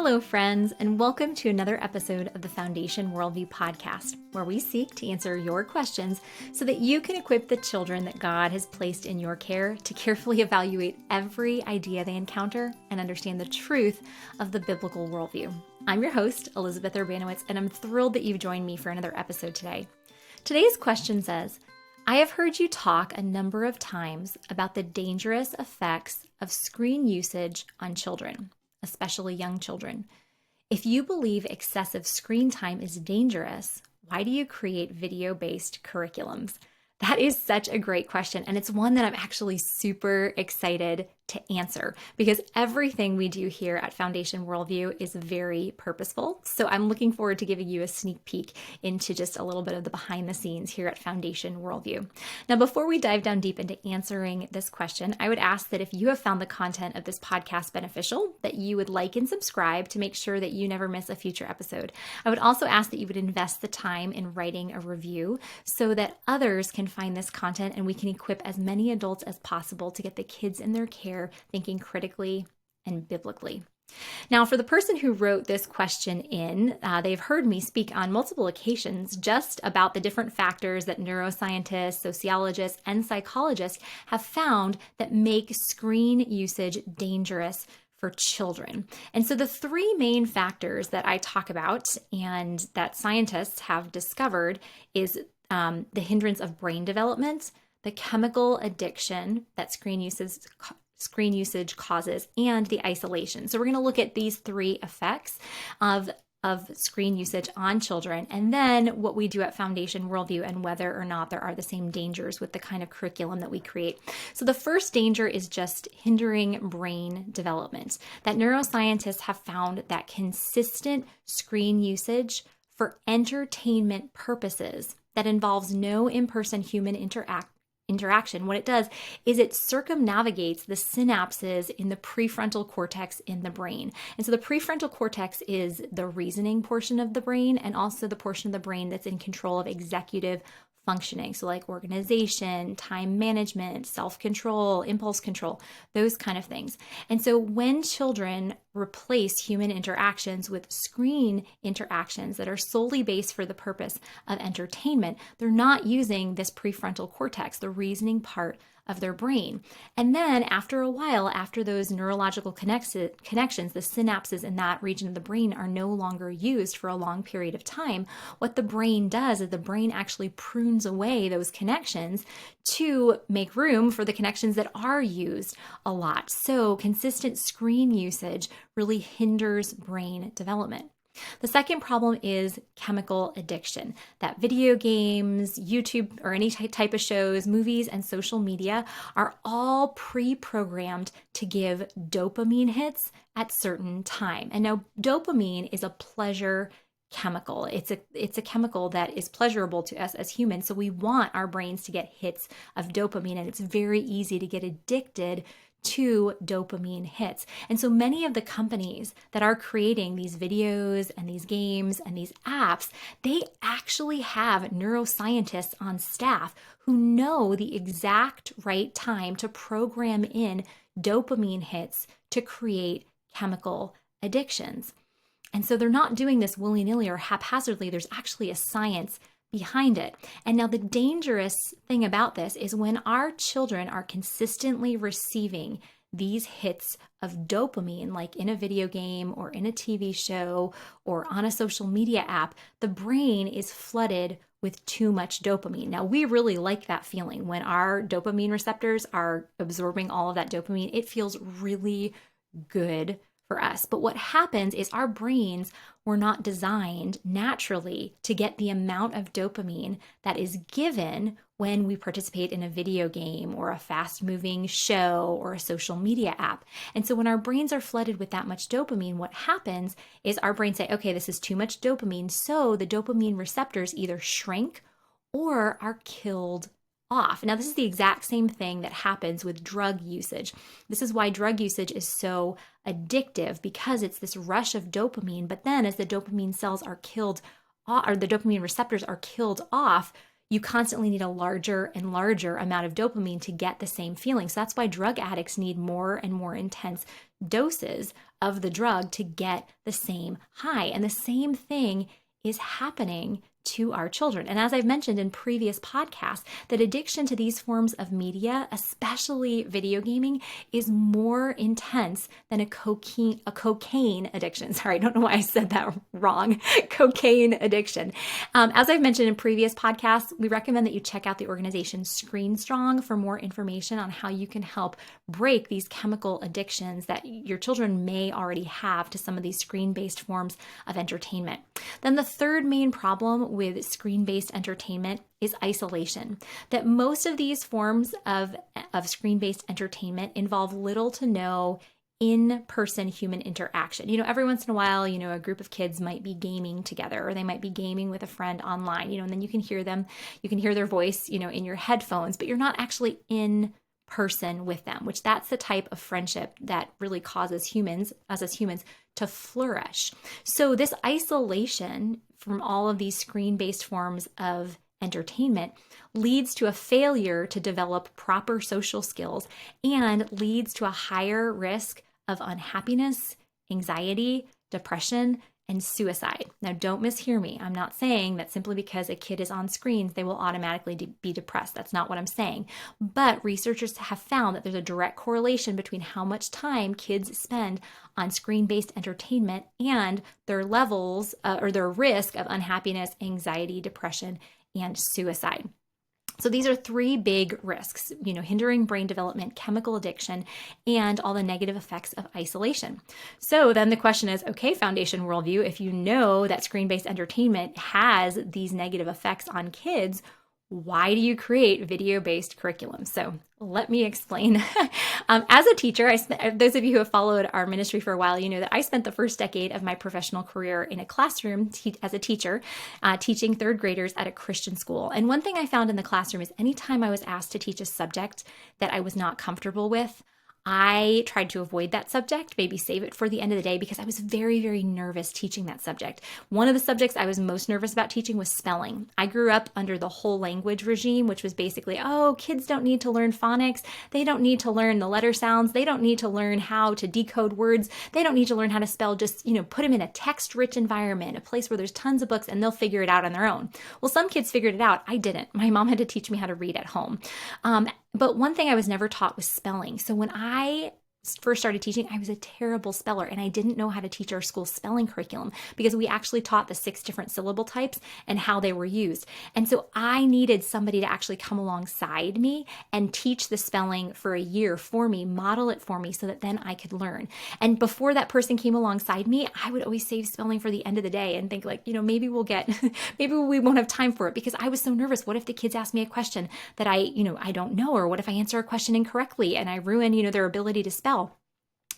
Hello, friends, and welcome to another episode of the Foundation Worldview podcast, where we seek to answer your questions so that you can equip the children that God has placed in your care to carefully evaluate every idea they encounter and understand the truth of the biblical worldview. I'm your host, Elizabeth Urbanowitz, and I'm thrilled that you've joined me for another episode today. Today's question says, I have heard you talk a number of times about the dangerous effects of screen usage on children, especially young children. If you believe excessive screen time is dangerous, why do you create video-based curriculums? That is such a great question, and it's one that I'm actually super excited to answer because everything we do here at Foundation Worldview is very purposeful. So I'm looking forward to giving you a sneak peek into just a little bit of the behind the scenes here at Foundation Worldview. Now, before we dive down deep into answering this question, I would ask that if you have found the content of this podcast beneficial, that you would like and subscribe to make sure that you never miss a future episode. I would also ask that you would invest the time in writing a review so that others can find this content and we can equip as many adults as possible to get the kids in their care thinking critically and biblically. Now, for the person who wrote this question in, they've heard me speak on multiple occasions just about the different factors that neuroscientists, sociologists, and psychologists have found that make screen usage dangerous for children. And so the three main factors that I talk about and that scientists have discovered is the hindrance of brain development, the chemical addiction that screen usage causes, and the isolation. So we're going to look at these three effects of screen usage on children, and then what we do at Foundation Worldview and whether or not there are the same dangers with the kind of curriculum that we create. So the first danger is just hindering brain development. That neuroscientists have found that consistent screen usage for entertainment purposes that involves no in-person human interaction, what it does is it circumnavigates the synapses in the prefrontal cortex in the brain. And so the prefrontal cortex is the reasoning portion of the brain and also the portion of the brain that's in control of executive functioning. So like organization, time management, self-control, impulse control, those kind of things. And so when children replace human interactions with screen interactions that are solely based for the purpose of entertainment, they're not using this prefrontal cortex, the reasoning part of their brain. And then after a while, after those neurological connections, the synapses in that region of the brain are no longer used for a long period of time, what the brain does is the brain actually prunes away those connections to make room for the connections that are used a lot. So consistent screen usage really hinders brain development. The second problem is chemical addiction, that video games, YouTube, or any type of shows, movies, and social media are all pre-programmed to give dopamine hits at certain time. And now dopamine is a pleasure chemical. It's a chemical that is pleasurable to us as humans. So we want our brains to get hits of dopamine, and it's very easy to get addicted to dopamine hits. And so many of the companies that are creating these videos and these games and these apps, they actually have neuroscientists on staff who know the exact right time to program in dopamine hits to create chemical addictions. And so they're not doing this willy-nilly or haphazardly. There's actually a science behind it. And now the dangerous thing about this is when our children are consistently receiving these hits of dopamine, like in a video game or in a TV show or on a social media app, the brain is flooded with too much dopamine. Now, we really like that feeling when our dopamine receptors are absorbing all of that dopamine. It feels really good for us. But what happens is our brains were not designed naturally to get the amount of dopamine that is given when we participate in a video game or a fast-moving show or a social media app. And so when our brains are flooded with that much dopamine, what happens is our brains say, okay, this is too much dopamine. So the dopamine receptors either shrink or are killed off. Now, this is the exact same thing that happens with drug usage. This is why drug usage is so addictive, because it's this rush of dopamine. But then as the dopamine cells are killed, or the dopamine receptors are killed off, you constantly need a larger and larger amount of dopamine to get the same feeling. So that's why drug addicts need more and more intense doses of the drug to get the same high. And the same thing is happening to our children. And as I've mentioned in previous podcasts, that addiction to these forms of media, especially video gaming, is more intense than a cocaine addiction. Sorry, I don't know why I said that wrong. Cocaine addiction. As I've mentioned in previous podcasts, we recommend that you check out the organization Screen Strong for more information on how you can help break these chemical addictions that your children may already have to some of these screen-based forms of entertainment. Then the third main problem with screen-based entertainment is isolation. That most of these forms of screen-based entertainment involve little to no in-person human interaction. Every once in a while, a group of kids might be gaming together, or they might be gaming with a friend online, and then you can hear their voice, in your headphones, but you're not actually in person with them, which that's the type of friendship that really causes us as humans to flourish. So this isolation from all of these screen-based forms of entertainment leads to a failure to develop proper social skills and leads to a higher risk of unhappiness, anxiety, depression, and suicide. Now, don't mishear me. I'm not saying that simply because a kid is on screens, they will automatically be depressed. That's not what I'm saying. But researchers have found that there's a direct correlation between how much time kids spend on screen-based entertainment and their levels or their risk of unhappiness, anxiety, depression, and suicide. So these are three big risks, hindering brain development, chemical addiction, and all the negative effects of isolation. So then the question is, okay, Foundation Worldview, if you know that screen-based entertainment has these negative effects on kids, why do you create video-based curriculum? So let me explain. As a teacher, those of you who have followed our ministry for a while, you know that I spent the first decade of my professional career in a classroom as a teacher, teaching third graders at a Christian school. And one thing I found in the classroom is anytime I was asked to teach a subject that I was not comfortable with, I tried to avoid that subject, maybe save it for the end of the day, because I was very, very nervous teaching that subject. One of the subjects I was most nervous about teaching was spelling. I grew up under the whole language regime, which was basically, kids don't need to learn phonics. They don't need to learn the letter sounds. They don't need to learn how to decode words. They don't need to learn how to spell. Just, put them in a text-rich environment, a place where there's tons of books, and they'll figure it out on their own. Well, some kids figured it out. I didn't. My mom had to teach me how to read at home. But one thing I was never taught was spelling. So when I first started teaching, I was a terrible speller, and I didn't know how to teach our school spelling curriculum because we actually taught the 6 different syllable types and how they were used. And so I needed somebody to actually come alongside me and teach the spelling for a year for me, model it for me so that then I could learn. And before that person came alongside me, I would always save spelling for the end of the day and think maybe we won't have time for it because I was so nervous. What if the kids ask me a question that I don't know, or what if I answer a question incorrectly and I ruin, their ability to spell?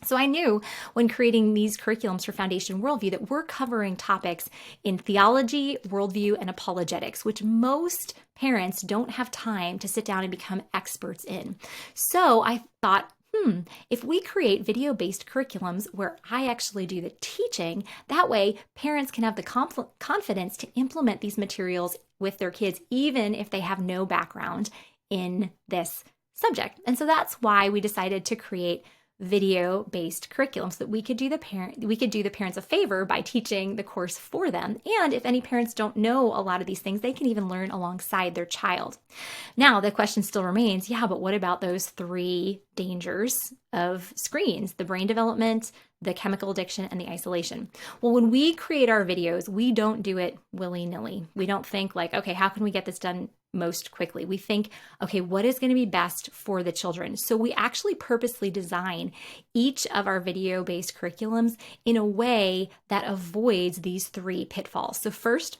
So I knew when creating these curriculums for Foundation Worldview that we're covering topics in theology, worldview, and apologetics, which most parents don't have time to sit down and become experts in. So I thought, if we create video-based curriculums where I actually do the teaching, that way parents can have the confidence to implement these materials with their kids, even if they have no background in this subject. And so that's why we decided to create video-based curriculum so that we could do the parents a favor by teaching the course for them. And if any parents don't know a lot of these things, they can even learn alongside their child. Now, the question still remains, but what about those 3 dangers of screens, the brain development, the chemical addiction, and the isolation? Well, when we create our videos, we don't do it willy-nilly. We don't think okay, how can we get this done most quickly? We think, okay, what is going to be best for the children? So we actually purposely design each of our video-based curriculums in a way that avoids these 3 pitfalls. So first,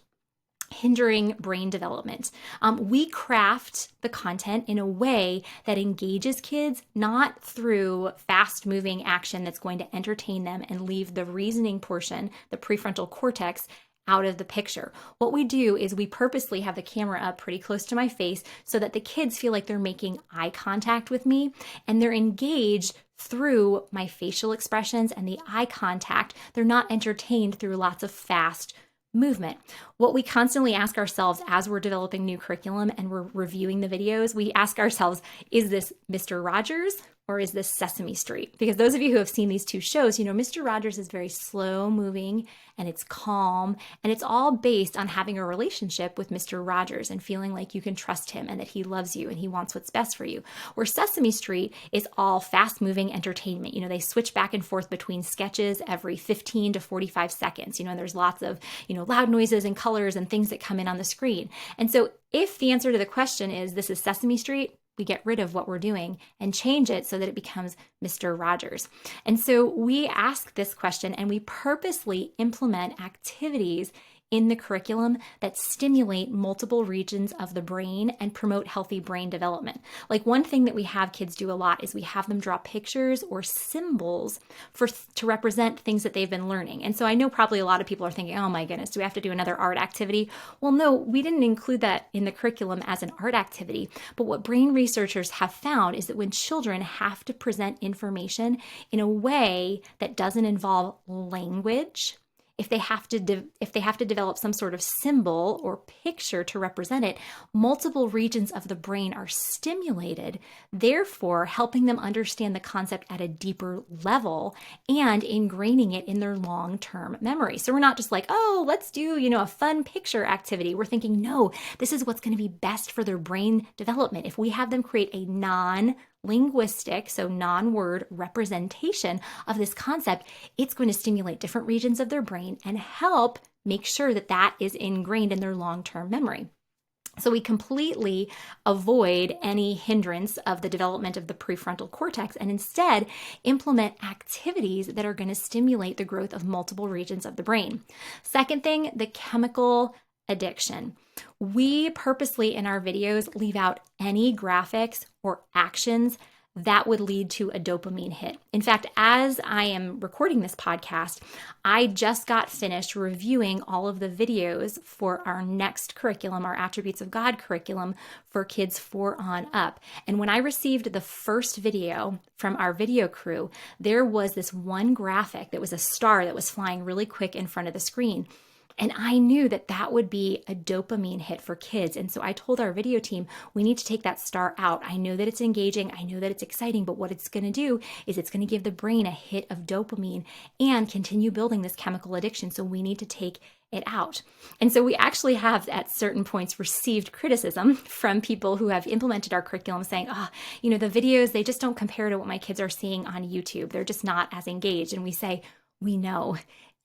hindering brain development. We craft the content in a way that engages kids, not through fast-moving action that's going to entertain them and leave the reasoning portion, the prefrontal cortex, out of the picture. What we do is we purposely have the camera up pretty close to my face so that the kids feel like they're making eye contact with me and they're engaged through my facial expressions and the eye contact. They're not entertained through lots of fast movement. What we constantly ask ourselves as we're developing new curriculum and we're reviewing the videos, we ask ourselves, is this Mr. Rogers or is this Sesame Street? Because those of you who have seen these two shows, Mr. Rogers is very slow moving and it's calm, and it's all based on having a relationship with Mr. Rogers and feeling like you can trust him and that he loves you and he wants what's best for you. Where Sesame Street is all fast moving entertainment. They switch back and forth between sketches every 15 to 45 seconds. There's lots of, loud noises and colors and things that come in on the screen. And so if the answer to the question is this is Sesame Street, we get rid of what we're doing and change it so that it becomes Mr. Rogers. And so we ask this question and we purposely implement activities in the curriculum that stimulate multiple regions of the brain and promote healthy brain development. Like one thing that we have kids do a lot is we have them draw pictures or symbols to represent things that they've been learning. And so I know probably a lot of people are thinking, oh my goodness, do we have to do another art activity? Well, no, we didn't include that in the curriculum as an art activity. But what brain researchers have found is that when children have to present information in a way that doesn't involve language, if they have to develop some sort of symbol or picture to represent it, multiple regions of the brain are stimulated, therefore helping them understand the concept at a deeper level and ingraining it in their long-term memory. So we're not just like, oh, let's do, a fun picture activity. We're thinking, no, this is what's going to be best for their brain development. If we have them create a non-linguistic, so non-word representation of this concept, it's going to stimulate different regions of their brain and help make sure that that is ingrained in their long-term memory. So we completely avoid any hindrance of the development of the prefrontal cortex and instead implement activities that are going to stimulate the growth of multiple regions of the brain. Second thing, the chemical addiction. We purposely in our videos leave out any graphics or actions that would lead to a dopamine hit. In fact, as I am recording this podcast, I just got finished reviewing all of the videos for our next curriculum, our Attributes of God curriculum for kids 4 on up. And when I received the first video from our video crew, there was this one graphic that was a star that was flying really quick in front of the screen. And I knew that that would be a dopamine hit for kids. And so I told our video team, we need to take that star out. I know that it's engaging. I know that it's exciting, but what it's going to do is it's going to give the brain a hit of dopamine and continue building this chemical addiction. So we need to take it out. And so we actually have at certain points received criticism from people who have implemented our curriculum saying, the videos, they just don't compare to what my kids are seeing on YouTube. They're just not as engaged. And we say, we know.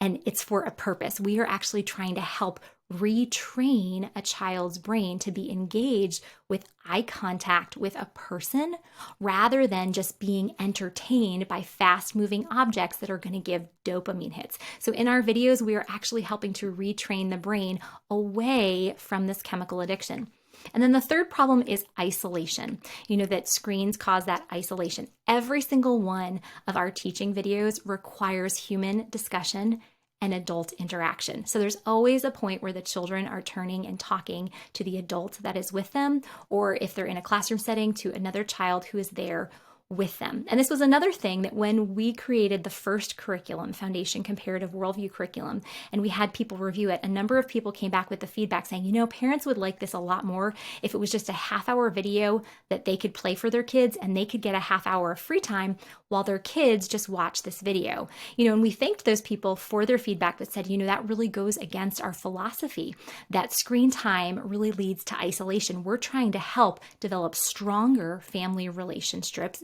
And it's for a purpose. We are actually trying to help retrain a child's brain to be engaged with eye contact with a person rather than just being entertained by fast-moving objects that are going to give dopamine hits. So in our videos, we are actually helping to retrain the brain away from this chemical addiction. And then the third problem is isolation. That screens cause that isolation. Every single one of our teaching videos requires human discussion and adult interaction. So there's always a point where the children are turning and talking to the adult that is with them, or if they're in a classroom setting, to another child who is there with them. And this was another thing that when we created the first curriculum, Foundation Comparative Worldview Curriculum, and we had people review it, a number of people came back with the feedback saying, parents would like this a lot more if it was just a half-hour video that they could play for their kids and they could get a half-hour of free time while their kids just watch this video. And we thanked those people for their feedback that said, that really goes against our philosophy, that screen time really leads to isolation. We're trying to help develop stronger family relationships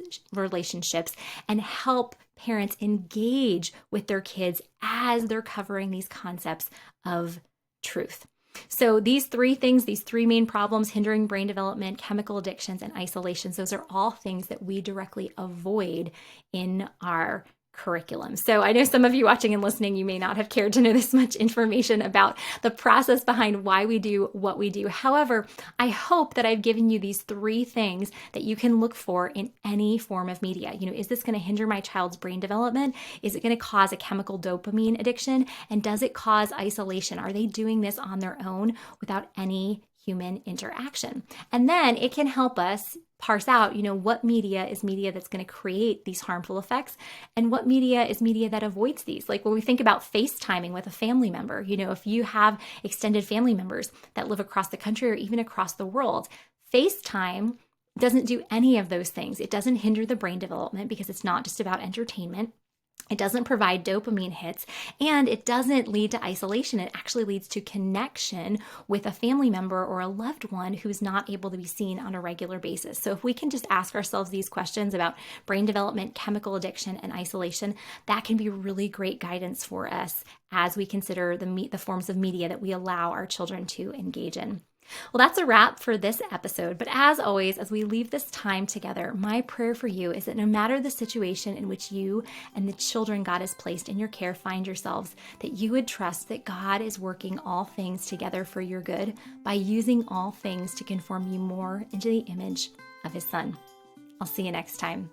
and help parents engage with their kids as they're covering these concepts of truth. So these three things, these three main problems, hindering brain development, chemical addictions, and isolations, those are all things that we directly avoid in our curriculum. So I know some of you watching and listening, you may not have cared to know this much information about the process behind why we do what we do. However, I hope that I've given you these three things that you can look for in any form of media. Is this going to hinder my child's brain development? Is it going to cause a chemical dopamine addiction? And does it cause isolation? Are they doing this on their own without any human interaction? And then it can help us parse out, what media is media that's going to create these harmful effects and what media is media that avoids these. Like when we think about FaceTiming with a family member, if you have extended family members that live across the country or even across the world, FaceTime doesn't do any of those things. It doesn't hinder the brain development because it's not just about entertainment. It doesn't provide dopamine hits, and it doesn't lead to isolation. It actually leads to connection with a family member or a loved one who's not able to be seen on a regular basis. So if we can just ask ourselves these questions about brain development, chemical addiction, and isolation, that can be really great guidance for us as we consider the forms of media that we allow our children to engage in. Well, that's a wrap for this episode. But as always, as we leave this time together, my prayer for you is that no matter the situation in which you and the children God has placed in your care find yourselves, that you would trust that God is working all things together for your good by using all things to conform you more into the image of His Son. I'll see you next time.